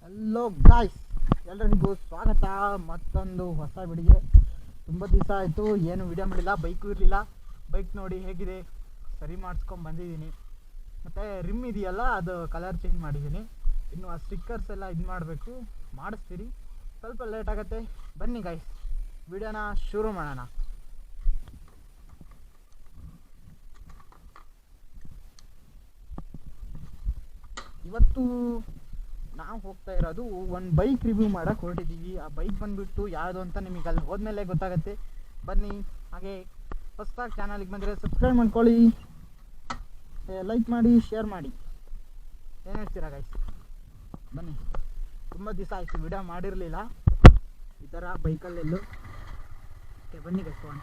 Hello guys, ಎಲ್ಲರಿಗೂ ಸ್ವಾಗತ ಮತ್ತೊಂದು ಹೊಸ ವಿಡಿಯೋಗೆ. ತುಂಬ ದಿವಸ ಆಯಿತು, ಏನು ವಿಡಿಯೋ ಮಾಡಿಲ್ಲ, ಬೈಕು ಇರಲಿಲ್ಲ. ಬೈಕ್ ನೋಡಿ ಹೇಗಿದೆ, ಸರಿ ಮಾಡಿಸ್ಕೊಂಡು ಬಂದಿದ್ದೀನಿ. ಮತ್ತು ರಿಮ್ ಇದೆಯಲ್ಲ, ಅದು ಕಲರ್ ಚೇಂಜ್ ಮಾಡಿದ್ದೀನಿ. ಇನ್ನು ಆ ಸ್ಟಿಕ್ಕರ್ಸ್ ಎಲ್ಲ ಇದು ಮಾಡಬೇಕು, ಮಾಡಿಸ್ತೀರಿ. ಸ್ವಲ್ಪ ಲೇಟ್ ಆಗುತ್ತೆ. ಬನ್ನಿ ಗಾಯ್ಸ್, ವಿಡಿಯೋನ ಶುರು ಮಾಡೋಣ. ಇವತ್ತು ನಾವು ಹೋಗ್ತಾ ಇರೋದು ಒಂದು ಬೈಕ್ ರಿವ್ಯೂ ಮಾಡೋಕ್ಕೆ ಹೊರಟಿದ್ದೀವಿ. ಆ ಬೈಕ್ ಬಂದುಬಿಟ್ಟು ಯಾವುದು ಅಂತ ನಿಮಗೆ ಅಲ್ಲಿ ಹೋದ್ಮೇಲೆ ಗೊತ್ತಾಗುತ್ತೆ. ಬನ್ನಿ. ಹಾಗೆ ಹೊಸದಾಗಿ ಚಾನಲಿಗೆ ಬಂದರೆ ಸಬ್ಸ್ಕ್ರೈಬ್ ಮಾಡ್ಕೊಳ್ಳಿ, ಲೈಕ್ ಮಾಡಿ, ಶೇರ್ ಮಾಡಿ. ಏನು ಹೇಳ್ತೀರಾ ಗೈಸ್? ಬನ್ನಿ. ತುಂಬ ದಿವಸ ಆಯಿತು ವಿಡಿಯೋ ಮಾಡಿರಲಿಲ್ಲ ಈ ಥರ ಬೈಕಲ್ಲೆಲ್ಲೂ. ಓಕೆ ಬನ್ನಿ ಗೈಸ್ ಹೋಗೋಣ.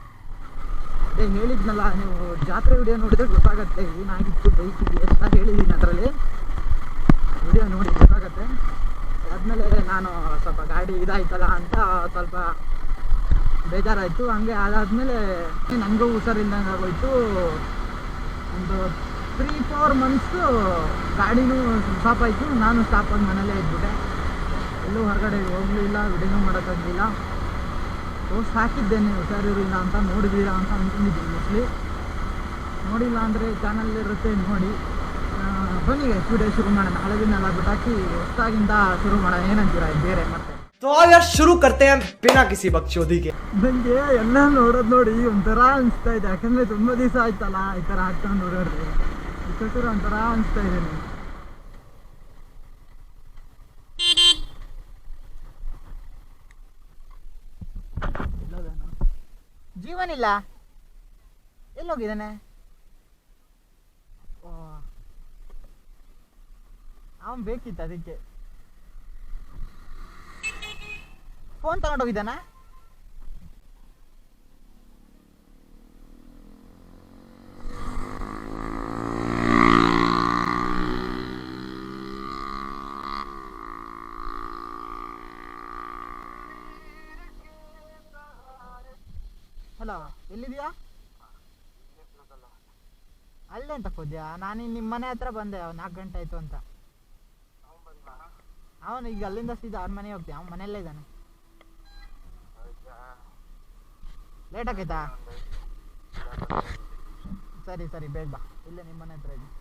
ಅದೇ ಹೇಳಿದ್ನಲ್ಲ, ನೀವು ಜಾತ್ರೆ ವಿಡಿಯೋ ನೋಡಿದ್ರೆ ಗೊತ್ತಾಗುತ್ತೆ ಏನಾಗಿತ್ತು ಬೈಕಿಗೆ ಅಂತ ಹೇಳಿದ್ದೀನಿ. ಅದರಲ್ಲಿ ವಿಡಿಯೋ ನೋಡಿ ಗೊತ್ತಾಗುತ್ತೆ. ಆದಮೇಲೆ ನಾನು ಸ್ವಲ್ಪ ಗಾಡಿ ಇದಾಯ್ತಲ್ಲ ಅಂತ ಸ್ವಲ್ಪ ಬೇಜಾರಾಯಿತು. ಹಂಗೆ ಅದಾದಮೇಲೆ ನನಗೂ ಹುಷಾರಿಲ್ದಂಗೆ ಆಗೋಯ್ತು. ಒಂದು 3-4 ಮಂತ್ಸು ಗಾಡಿನೂ ಸ್ಟಾಪ್ ಆಯಿತು. ನಾನು ಸ್ಟಾಪ್ ಆಗಿ ಮನೇಲೇ ಇದ್ಬಿಟ್ಟೆ, ಎಲ್ಲೂ ಹೊರಗಡೆ ಹೋಗಲಿಲ್ಲ, ವಿಡಿಯೋನೂ ಮಾಡೋಕ್ಕಾಗಲಿಲ್ಲ. ಪೋಸ್ಟ್ ಹಾಕಿದ್ದೇನೆ ಹುಷಾರಿರಲಿಲ್ಲ ಅಂತ, ನೋಡಿದ್ದೀರಾ ಅಂತ ಅಂದ್ಕೊಂಡಿದ್ದೀನಿ. ಮೋಸ್ಟ್ಲಿ ನೋಡಿಲ್ಲ ಅಂದರೆ ಚಾನಲ್ಲಿರುತ್ತೆ, ನೋಡಿ. ಬನ್ನಿ ಗೈಸ್, ವಿಡಿಯೋ ಶುರು ಮಾಡೋಣ. ಹಳದಿನೆಲ್ಲ ಬಿಟ್ಟಾಕಿ ಹೊಸದಾಗಿಂದ ಶುರು ಮಾಡೋಣ. ಏನಂತೀರಾ ಬೇರೆ? ಮತ್ತೆ तो आओ यार शुरू करते हैं बिना किसी बकचोदी के. ನನಗೆ ಎಲ್ಲ ನೋಡೋದು ನೋಡಿ ಒಂಥರ ಅನಿಸ್ತಾ ಇದೆ. ಯಾಕಂದರೆ ತುಂಬ ದಿವಸ ಆಯ್ತಲ್ಲ ಈ ಥರ ಹಾಕ್ಕೊಂಡು ನೋಡೋದ್ರೆ, ಇದಕ್ಕೋಸ್ಕರ ಒಂಥರ ಅನಿಸ್ತಾ ಇದೆ. ಜೀವನ ಇಲ್ಲ, ಎಲ್ಲೋಗಿದ್ದಾನೆ? ಅವನು ಬೇಕಿತ್ತು, ಅದಕ್ಕೆ ಫೋನ್ ತಗೊಂಡೋಗಿದ್ದಾನ. ಹಲೋ, ಎಲ್ಲಿದೆಯಾ? ಅಲ್ಲೇ ಅಂತ ಹೋದ್ಯಾ? ನಾನು ನಿಮ್ಮ ಮನೆ ಹತ್ರ ಬಂದೆ, 4 ಗಂಟೆ ಆಯಿತು ಅಂತ. ಅವನು ಈಗ ಅಲ್ಲಿಂದ ಸೀದಾ ಅವ್ರ ಮನೆಗೆ ಹೋಗ್ತೀಯ? ಅವ್ನ ಮನೆಯಲ್ಲೇ ಇದ್ದಾನೆ. ಲೇಟ್ ಆಗೈತಾ? ಸರಿ ಸರಿ, ಬೇಗ ಬಾ, ಇಲ್ಲೇ ನಿಮ್ಮ ಮನೆ ಹತ್ರ ಇದ್ದೀನಿ.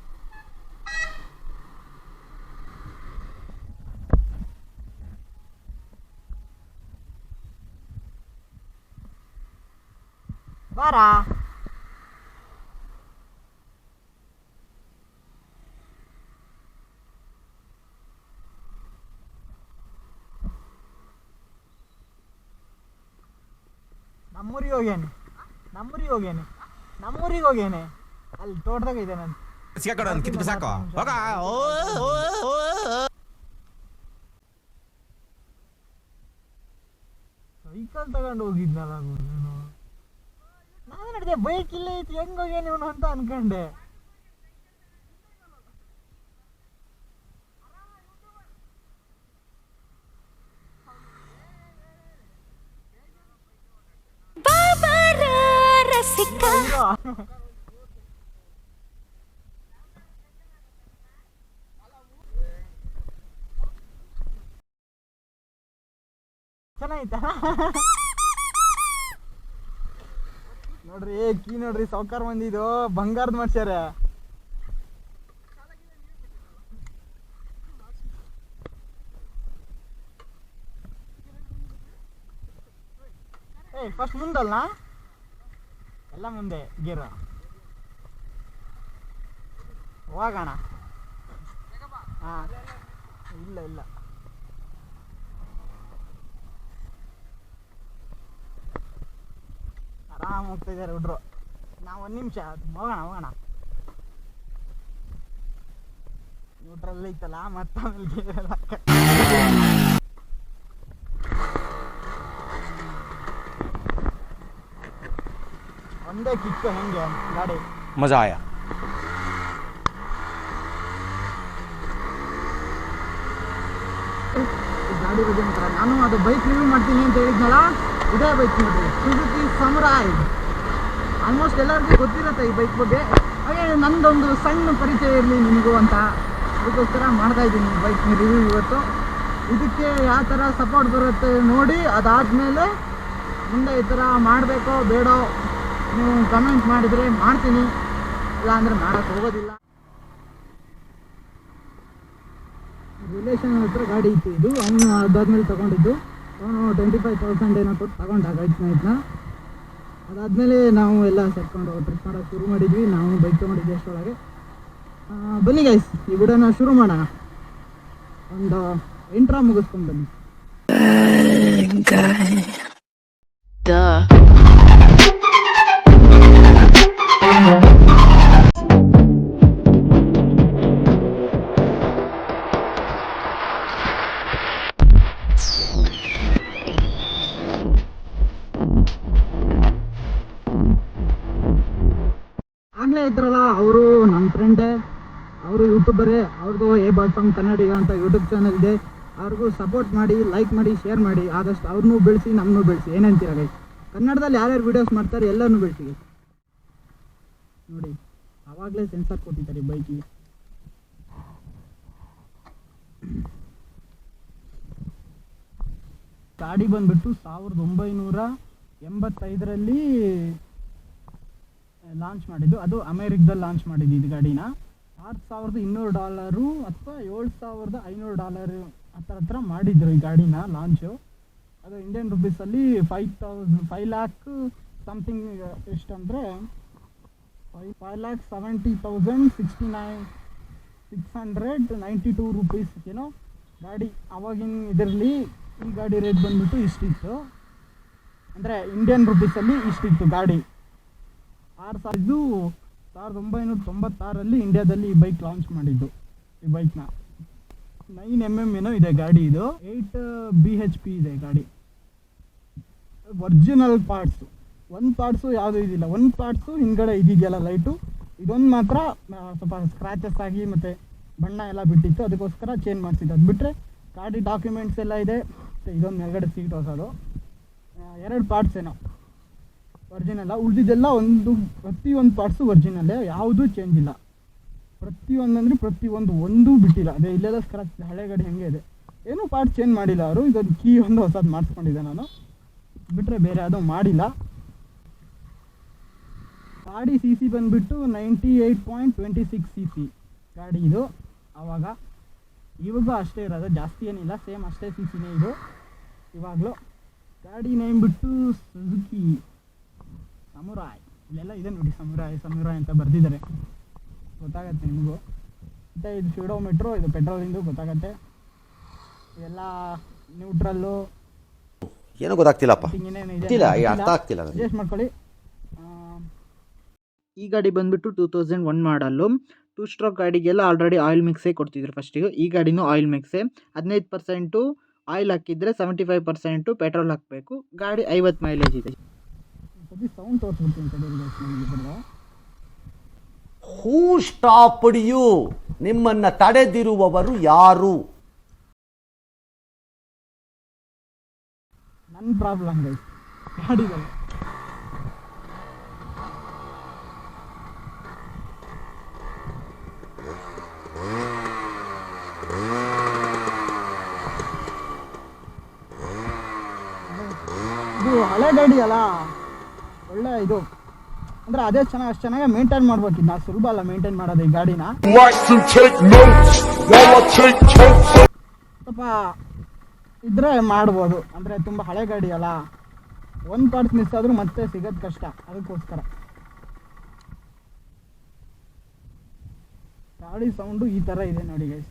ಬಾರಾ. ನಮ್ಮೂರಿಗೆ ಹೋಗ್ಯಾನೆ ಅಲ್ಲಿ ತೋಟದಾಗ ಇದ್ದಾನೆ. ಸೈಕಲ್ ತಗೊಂಡು ಹೋಗಿದ್ನಲ್ಲ ನಾನು. ನಡೆದೆ ಬೈಕ್ ಇಲ್ಲ ಐತಿ, ಹೆಂಗ್ ಹೋಗ್ಯಾನ ಇವನು ಅಂತ ಅನ್ಕೊಂಡೆ. ಚೆನ್ನಾಯ್ತಾ? ನೋಡ್ರಿ ಕೀ ನೋಡ್ರಿ, ಸಾವ್ಕಾರ ಮಂದಿದು ಬಂಗಾರದ ಮಾಡ್ಸ್ಯಾರ. ಫಸ್ಟ್ ಮುಂದಲ್ಲ, ಎಲ್ಲ ಮುಂದೆ ಗೇರ ಹೋಗೋಣ. ಹಾಂ, ಇಲ್ಲ ಇಲ್ಲ, ಆರಾಮ್ ಹೋಗ್ತಾ ಇದ್ದಾರೆ ಹುಡ್ರು. ನಾವು 1 ನಿಮಿಷ ಹೋಗೋಣ. ನ್ಯೂಟ್ರಲ್ ಐತಲ್ಲ, ಮತ್ತೆ ಆಮೇಲೆ ಗೇರೆಲ್ಲ ಒಂದೇ ಕಿಕ್ಕು. ಹೆಂಗೆ ಗಾಡಿ? मजा आया. ಗಾಡಿ ಬಗ್ಗೆ ಮಾತ್ರ ನಾನು ಅದು ಬೈಕ್ ರಿವ್ಯೂ ಮಾಡ್ತೀನಿ ಅಂತ ಹೇಳಿದ್ನಲ್ಲ, ಇದೇ ಬೈಕ್ ನೋಡ್ರಿ, ಸುಜುಕಿ ಸಮುರಾಯ್. ಆಲ್ಮೋಸ್ಟ್ ಎಲ್ಲರಿಗೂ ಗೊತ್ತಿರುತ್ತೆ ಈ ಬೈಕ್ ಬಗ್ಗೆ. ಹಾಗೆ ನಂದೊಂದು ಸಣ್ಣ ಪರಿಚಯ ಇರಲಿ ನಿಮಗೂ ಅಂತ, ಅದಕ್ಕೋಸ್ಕರ ಮಾಡ್ತಾ ಇದ್ದೀನಿ ಬೈಕ್ ರಿವ್ಯೂ ಇವತ್ತು. ಇದಕ್ಕೆ ಯಾವ ಥರ ಸಪೋರ್ಟ್ ಬರುತ್ತೆ ನೋಡಿ, ಅದಾದಮೇಲೆ ಮುಂದೆ ಈ ಥರ ಮಾಡಬೇಕೋ ಬೇಡೋ ನೀವು ಕಮೆಂಟ್ ಮಾಡಿದರೆ ಮಾಡ್ತೀನಿ, ಇಲ್ಲಾಂದರೆ ಮಾಡೋಕ್ಕೆ ಹೋಗೋದಿಲ್ಲ. ರಿಲೇಷನ್ ಹತ್ರ ಗಾಡಿ ಇತ್ತು ಇದು, ಅವನು ಅದಾದ್ಮೇಲೆ ತೊಗೊಂಡಿದ್ದು. ಅವನು 25,000 ಏನೋ ಕೊಟ್ಟು ತಗೊಂಡ ಗೈಡ್ ನೈಟ್ನ. ಅದಾದಮೇಲೆ ನಾವು ಎಲ್ಲ ಸೇರ್ಕೊಂಡು ಟ್ರಿಪ್ ಮಾಡೋಕ್ಕೆ ಶುರು ಮಾಡಿದ್ವಿ. ನಾವು ಬೈಕ್ ತೊಗೊಂಡಿದ್ವಿ ಅಷ್ಟರೊಳಗೆ. ಬನ್ನಿ ಗೈಸ್, ಈ ವಿಡಿಯೋನ ಶುರು ಮಾಡೋಣ. ಒಂದು ಇಂಟ್ರಾ ಮುಗಿಸ್ಕೊಂಡು ಬನ್ನಿ. ಆಗಲೇ ಇದ್ರಲ್ಲ ಅವರು ನಮ್ಮ ಫ್ರೆಂಡೇ, ಅವರು ಯೂಟ್ಯೂಬರೇ, ಅವ್ರದ್ದು ಎ ಬಾಯ್ಸಾಂಗ್ ಕನ್ನಡಿಗ ಅಂತ ಯೂಟ್ಯೂಬ್ ಚಾನಲ್ ಇದೆ. ಅವ್ರಿಗೂ ಸಪೋರ್ಟ್ ಮಾಡಿ, ಲೈಕ್ ಮಾಡಿ, ಶೇರ್ ಮಾಡಿ. ಆದಷ್ಟು ಅವ್ರನ್ನೂ ಬೆಳೆಸಿ, ನಮ್ಮನ್ನೂ ಬೆಳೆಸಿ. ಏನಂತೀರ ಗೈ? ಕನ್ನಡದಲ್ಲಿ ಯಾರ್ಯಾರು ವೀಡಿಯೋಸ್ ಮಾಡ್ತಾರೆ ಎಲ್ಲರನ್ನೂ ಬೆಳೆಸಿ ನೋಡಿ. ಆವಾಗಲೇ ಸೆನ್ಸರ್ ಕೊಟ್ಟಿದ್ದಾರೆ ಬೈಕಿಗೆ. ಗಾಡಿ ಬಂದ್ಬಿಟ್ಟು 1985ರಲ್ಲಿ ಲಾಂಚ್ ಮಾಡಿದ್ದು. ಅದು ಅಮೇರಿಕದಲ್ಲಿ ಲಾಂಚ್ ಮಾಡಿದ್ದು ಇದು ಗಾಡಿನ. $6,200 ಅಥವಾ $7,500 ಹತ್ರ ಮಾಡಿದ್ರು ಈ ಗಾಡಿನ ಲಾಂಚು. ಅದು ಇಂಡಿಯನ್ ರುಪೀಸಲ್ಲಿ 5 ಲ್ಯಾಕ್ ಸಮಥಿಂಗ್. ಎಷ್ಟಂದರೆ 5,70,692 ರೂಪೀಸ್ ಏನೋ ಗಾಡಿ. ಆವಾಗಿನ ಇದರಲ್ಲಿ ಈ ಗಾಡಿ ರೇಟ್ ಬಂದ್ಬಿಟ್ಟು ಇಷ್ಟಿತ್ತು, ಅಂದರೆ ಇಂಡಿಯನ್ ರುಪೀಸಲ್ಲಿ ಇಷ್ಟಿತ್ತು ಗಾಡಿ. 1996ರಲ್ಲಿ ಇಂಡಿಯಾದಲ್ಲಿ ಈ ಬೈಕ್ ಲಾಂಚ್ ಮಾಡಿದ್ದು. ಈ ಬೈಕ್ನ 9mm ಏನೋ ಇದೆ ಗಾಡಿ. ಇದು 8 BHP ಇದೆ ಗಾಡಿ. ಒರಿಜಿನಲ್ ಪಾರ್ಟ್ಸು, ಒಂದು ಪಾರ್ಟ್ಸು ಯಾವುದೂ ಇದಿಲ್ಲ. ಒಂದು ಪಾರ್ಟ್ಸು ಹಿಂದ್ಗಡೆ ಇದಿದೆಯಲ್ಲ ಲೈಟು, ಇದೊಂದು ಮಾತ್ರ ಸ್ವಲ್ಪ ಸ್ಕ್ರ್ಯಾಚಸ್ ಆಗಿ ಮತ್ತು ಬಣ್ಣ ಎಲ್ಲ ಬಿಟ್ಟಿತ್ತು, ಅದಕ್ಕೋಸ್ಕರ ಚೇಂಜ್ ಮಾಡಿಸಿದ್ದು. ಅದು ಬಿಟ್ಟರೆ ಗಾಡಿ ಡಾಕ್ಯುಮೆಂಟ್ಸ್ ಎಲ್ಲ ಇದೆ. ಮತ್ತು ಇದೊಂದು ಮೇಲ್ಗಡೆ ಸೀಟ್ ಹೊಸದು. 2 ಪಾರ್ಟ್ಸ್ ಏನೋ ಒರಿಜಿನಲ್ಲ, ಉಳಿದಿದ್ದೆಲ್ಲ ಪ್ರತಿಯೊಂದು ಪಾರ್ಟ್ಸು ಒರಿಜಿನಲ್ಲೇ, ಯಾವುದೂ ಚೇಂಜ್ ಇಲ್ಲ. ಪ್ರತಿಯೊಂದಂದರೆ ಒಂದೂ ಬಿಟ್ಟಿಲ್ಲ. ಅದೇ ಇಲ್ಲೆಲ್ಲ ಸ್ಕ್ರಾಚ್, ಹಳೆ ಗಾಡಿ ಹಾಗೆ ಇದೆ, ಏನೂ ಪಾರ್ಟ್ಸ್ ಚೇಂಜ್ ಮಾಡಿಲ್ಲ ಅವರು. ಇದೊಂದು ಕೀ ಒಂದು ಹೊಸದು ಮಾಡಿಸ್ಕೊಂಡಿದ್ದೆ ನಾನು, ಬಿಟ್ಟರೆ ಬೇರೆ ಯಾವುದೂ ಮಾಡಿಲ್ಲ. ಗಾಡಿ CC ಬಂದುಬಿಟ್ಟು 98.26 CC ಗಾಡಿ ಇದು. ಆವಾಗ ಇವಾಗೂ ಅಷ್ಟೇ ಇರೋದು, ಜಾಸ್ತಿ ಏನಿಲ್ಲ, ಸೇಮ್ ಅಷ್ಟೇ CCನೇ ಇದು ಇವಾಗಲೂ. ಗಾಡಿ ನೇಮ್ ಬಿಟ್ಟು ಸುಜುಕಿ ಸಮುರಾಯ್. ಇಲ್ಲೆಲ್ಲ ಇದೆ ನೋಡಿ, ಸಮುರಾಯ್ ಅಂತ ಬರೆದಿದ್ದಾರೆ, ಗೊತ್ತಾಗತ್ತೆ ನಿಮಗೂ. ಮತ್ತು ಇದು ಸ್ಪೀಡೋಮೀಟ್ರು, ಇದು ಪೆಟ್ರೋಲಿಂದು ಗೊತ್ತಾಗತ್ತೆ. ಇದೆಲ್ಲ ನ್ಯೂಟ್ರಲ್ಲು, ಏನೋ ಗೊತ್ತಾಗ್ತಿಲ್ಲಪ್ಪ, ಅರ್ಥ ಆಗ್ತಿಲ್ಲ, ಅಡ್ಜಸ್ಟ್ ಮಾಡ್ಕೊಳ್ಳಿ. ಈ ಗಾಡಿ ಬಂದುಬಿಟ್ಟು 2001 ಮಾಡಲ್ಲು. 2 ಸ್ಟ್ರೋಕ್ ಗಾಡಿಗೆಲ್ಲ ಆಲ್ರೆಡಿ ಆಯಿಲ್ ಮಿಕ್ಸೇ ಕೊಡ್ತಿದ್ರು ಫಸ್ಟಿಗೆ. ಈ ಗಾಡಿನೂ ಆಯಿಲ್ ಮಿಕ್ಸೇ. 15% ಆಯಿಲ್ ಹಾಕಿದರೆ 75% ಪೆಟ್ರೋಲ್ ಹಾಕಬೇಕು. ಗಾಡಿ 50 ಮೈಲೇಜ್ ಇದೆ. ಸೌಂಡ್ ತೋರಿಸ್ಬಿಡ್ತೀನಿ. Who stopped you? ನಿಮ್ಮನ್ನ ತಡೆದಿರುವವರು ಯಾರು? ನನ್ನ ಪ್ರಾಬ್ಲಮ್ ಗಾಡಿಗಳು. ಇದು ಹಳೆ ಗಾಡಿ ಅಲ್ಲ, ಒಳ್ಳೆ ಇದು ಅಂದರೆ ಅದೇ ಅಷ್ಟು ಚೆನ್ನಾಗಿ ಮೇಂಟೈನ್ ಮಾಡ್ಬೇಕು. ಇದು ಸುಲಭ ಅಲ್ಲ ಮೇಂಟೈನ್ ಮಾಡೋದು ಈ ಗಾಡಿನ. ಸ್ವಲ್ಪ ಇದ್ರೆ ಮಾಡ್ಬೋದು, ಅಂದರೆ ತುಂಬ ಹಳೆ ಗಾಡಿ ಅಲ್ಲ, ಒಂದು ಪಾರ್ಟ್ಸ್ ಮಿಸ್ ಆದರೂ ಮತ್ತೆ ಸಿಗೋದು ಕಷ್ಟ, ಅದಕ್ಕೋಸ್ಕರ. ಗಾಡಿ ಸೌಂಡು ಈ ಥರ ಇದೆ ನೋಡಿ ಗೈಸ್,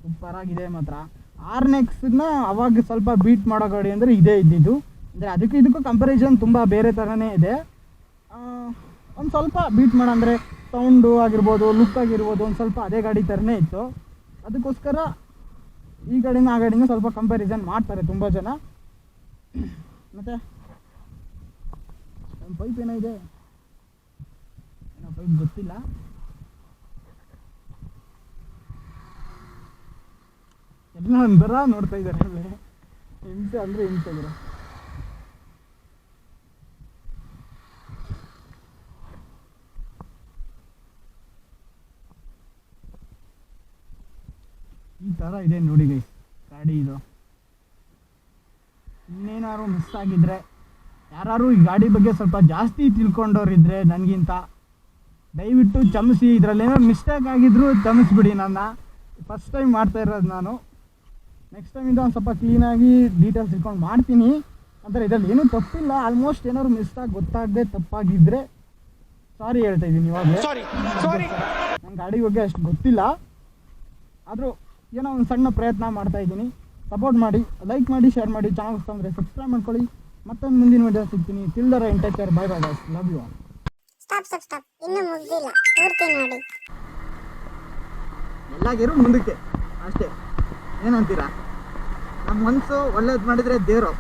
ಸೂಪರ್ ಆಗಿದೆ ಮಾತ್ರ. ಆರ್ನೆಕ್ಸ್ನ ಅವಾಗ ಸ್ವಲ್ಪ ಬೀಟ್ ಮಾಡೋ ಗಾಡಿ ಅಂದರೆ ಇದೇ ಇದ್ದಿದ್ದು. ಅಂದರೆ ಅದಕ್ಕೂ ಇದಕ್ಕೂ ಕಂಪ್ಯಾರಿಸನ್ ತುಂಬ ಬೇರೆ ಥರನೇ ಇದೆ. ಒಂದು ಸ್ವಲ್ಪ ಬೀಟ್ ಮಾಡೋ ಅಂದರೆ ಸೌಂಡು ಆಗಿರ್ಬೋದು, ಲುಕ್ ಆಗಿರ್ಬೋದು, ಒಂದು ಸ್ವಲ್ಪ ಅದೇ ಗಾಡಿ ಥರನೇ ಇತ್ತು. ಅದಕ್ಕೋಸ್ಕರ ಈ ಗಾಡಿನ ಆ ಗಾಡಿನ ಸ್ವಲ್ಪ ಕಂಪ್ಯಾರಿಸನ್ ಮಾಡ್ತಾರೆ ತುಂಬ ಜನ. ಮತ್ತು ಪೈಪ್ ಏನೋ ಇದೆ, ಏನೋ ಪೈಪ್ ಗೊತ್ತಿಲ್ಲ. ಎಲ್ಲ ಒಂಥರ ನೋಡ್ತಾ ಇದ್ದಾರೆ, ಹಿಂಸೆ ಅಂದರೆ ಹಿಂಸೆ ಇದ್ದಾರೆ. ಈ ಥರ ಇದೆ ನೋಡಿ ಗೈಸ್ ಗಾಡಿ ಇದು. ಇನ್ನೇನಾದ್ರು ಮಿಸ್ ಆಗಿದ್ರೆ, ಯಾರು ಈ ಗಾಡಿ ಬಗ್ಗೆ ಸ್ವಲ್ಪ ಜಾಸ್ತಿ ತಿಳ್ಕೊಂಡವ್ರಿದ್ರೆ ನನಗಿಂತ, ದಯವಿಟ್ಟು ಕ್ಷಮಿಸಿ. ಇದರಲ್ಲಿ ಏನಾದ್ರು ಮಿಸ್ಟೇಕ್ ಆಗಿದ್ರು ಕ್ಷಮಿಸ್ಬಿಡಿ. ನನ್ನ ಫಸ್ಟ್ ಟೈಮ್ ಮಾಡ್ತಾ ಇರೋದು ನಾನು. ನೆಕ್ಸ್ಟ್ ಟೈಮಿಂದ ಒಂದು ಸ್ವಲ್ಪ ಕ್ಲೀನಾಗಿ ಡೀಟೇಲ್ಸ್ ತಿಳ್ಕೊಂಡು ಮಾಡ್ತೀನಿ. ಅಂದರೆ ಇದರಲ್ಲಿ ಏನೂ ತಪ್ಪಿಲ್ಲ. ಆಲ್ಮೋಸ್ಟ್ ಏನಾದ್ರು ಮಿಸ್ಟಾಗಿ ಗೊತ್ತಾಗದೆ ತಪ್ಪಾಗಿದ್ದರೆ ಸಾರಿ ಹೇಳ್ತಾ ಇದ್ದೀನಿ ಇವಾಗಲೇ. ನನ್ನ ಗಾಡಿ ಬಗ್ಗೆ ಅಷ್ಟು ಗೊತ್ತಿಲ್ಲ, ಆದರೂ ಏನೋ ಒಂದು ಸಣ್ಣ ಪ್ರಯತ್ನ ಮಾಡ್ತಾ ಇದ್ದೀನಿ. ಸಪೋರ್ಟ್ ಮಾಡಿ, ಲೈಕ್ ಮಾಡಿ, ಶೇರ್ ಮಾಡಿ. ಚಾನಲ್ ಇಷ್ಟ ಅಂದರೆ ಸಬ್ಸ್ಕ್ರೈಬ್ ಮಾಡ್ಕೊಳ್ಳಿ. ಮತ್ತೊಂದು ಮುಂದಿನ ವಿಡಿಯೋ ಸಿಗ್ತೀನಿ. Till the take care, bye bye guys, love you all. Stop ಇನ್ನು ಮುಗ್ದಿಲ್ಲ, ಪೂರ್ತಿ ನೋಡಿ. ಎಲ್ಲಾಗಿರು ಮುಂದಕ್ಕೆ ಅಷ್ಟೇ. ಏನಂತೀರಾ? ನಮ್ಮ ಮನಸ್ಸು ಒಳ್ಳೇದು ಮಾಡಿದರೆ ದೇವರು.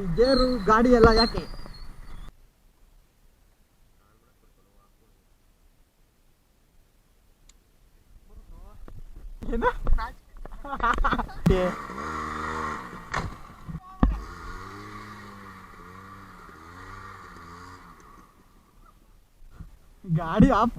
ಈ ದೇವರು ಗಾಡಿ ಎಲ್ಲ ಯಾಕೆ? ಗಾಡಿ ಆಫ್.